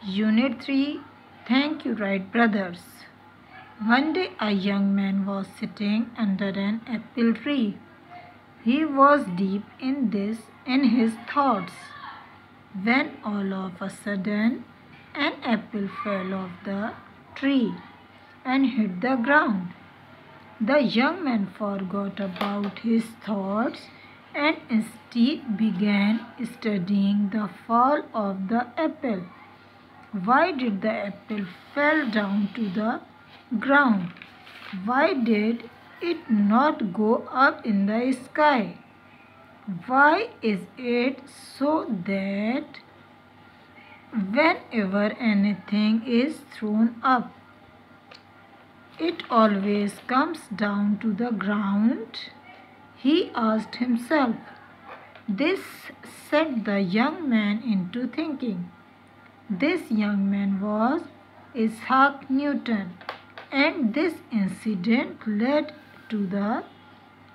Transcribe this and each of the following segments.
Unit 3. Thank you, Wright brothers. One day a young man was sitting under an apple tree. He was deep in his thoughts when all of a sudden an apple fell off the tree and hit the ground. The young man forgot about his thoughts and instead began studying the fall of the apple. Why did the apple fall down to the ground? Why did it not go up in the sky? Why is it so that whenever anything is thrown up, it always comes down to the ground? He asked himself. This set the young man into thinking. This young man was Isaac Newton, and this incident led to the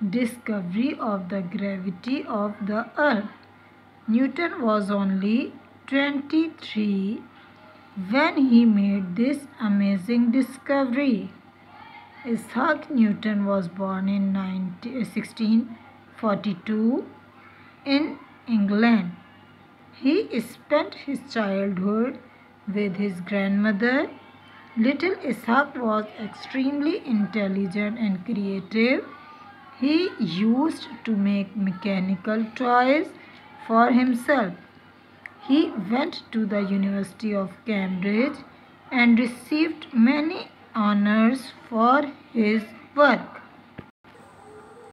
discovery of the gravity of the earth. Newton was only 23 when he made this amazing discovery. Isaac Newton was born in 1642 in England. He spent his childhood with his grandmother. Little Isaac was extremely intelligent and creative. He used to make mechanical toys for himself. He went to the University of Cambridge and received many honors for his work.